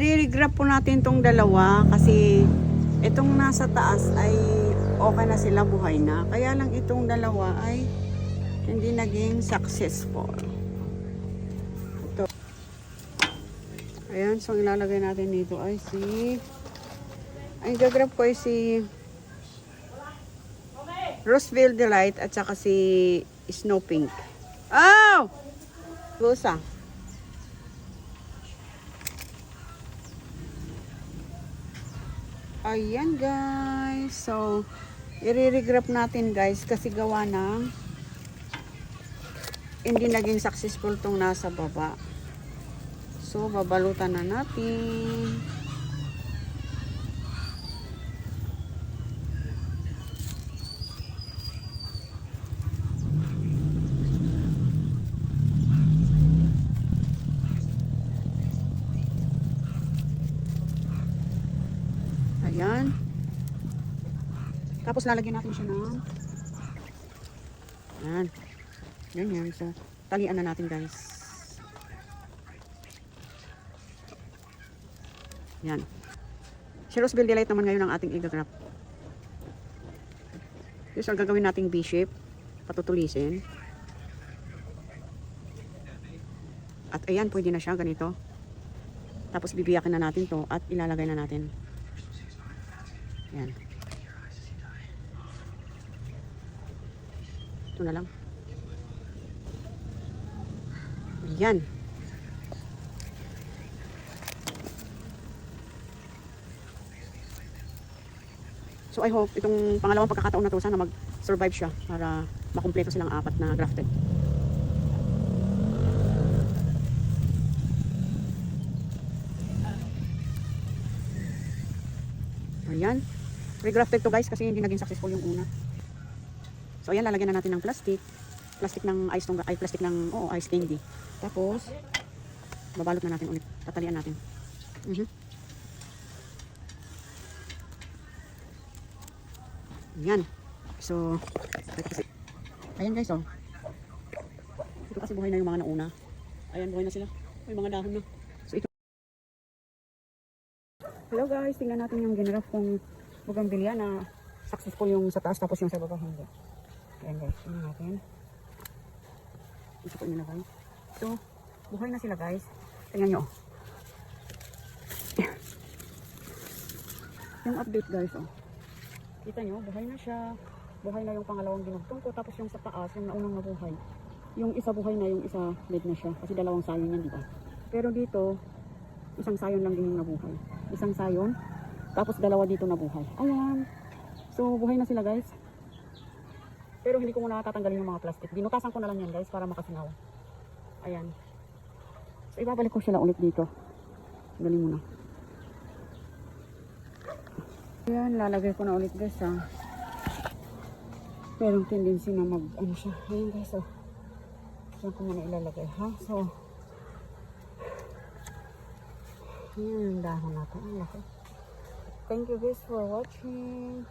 i-regrap po natin tong dalawa kasi itong nasa taas ay okay na sila, buhay na. Kaya lang itong dalawa ay hindi naging successful. Ito. Ayan, so ilalagay natin dito ay ang gagrap ko ay si Roseville Delight at saka si Snow Pink. Oh! Gusa. Ayan guys. So, i-regrap natin guys kasi gawa ng hindi naging successful tong nasa baba. So, babalutan na natin. Ayan. Tapos lalagyan natin siya ng ayan. Yan. So, talian na natin guys. Yan. Si Roseville Delight naman ngayon ang ating i-grap. So, gagawin nating V-shape. Patutulisin. At ayan, pwede na siya ganito. Tapos bibiyakin na natin to at ilalagay na natin. Yan. Ito na lang. Yan. So I hope itong pangalawang pagkakataon na to sana mag-survive siya para makumpleto silang apat na grafted. Ayan. Regrafted to guys kasi hindi naging successful yung una. So ayan, lalagyan na natin ng plastic. Plastic ng ice tong ay plastic ng ice candy. Tapos babalot na natin ulit. Tatalian natin. Ayan. So ayan guys oh. Ito kasi buhay na yung mga nauna. Ayan, buhay na sila. May mga dahon na. So ito. Hello guys, tingnan natin yung ginraf kong bougainvillea na successful yung sa taas tapos yung sa baba hindi. Ayan guys, tingnan natin. Ito po nila guys. So, buhay na sila guys. Tingnan nyo. Yung update guys oh. Kita nyo, buhay na siya. Buhay na yung pangalawang dinugtong ko. Tapos yung sa taas, yung naunang nabuhay. Yung isa buhay na, yung isa dead na siya. Kasi dalawang sayon yan, diba? Pero dito, isang sayon lang din yung nabuhay. Isang sayon. Tapos dalawa dito nabuhay. Ayan. So, buhay na sila guys. Pero hindi ko muna tatanggalin yung mga plastic. Binutasan ko na lang yan guys para makasingaw. Ayan. So, ibabalik ko sila ulit dito. Galing muna. Ayan, lalagay ko na ulit guys ha. Merong tendency na ano siya. Ayan guys oh. Saan ko muna ilalagay ha. So, ayan ang dahon natin. Thank you guys for watching.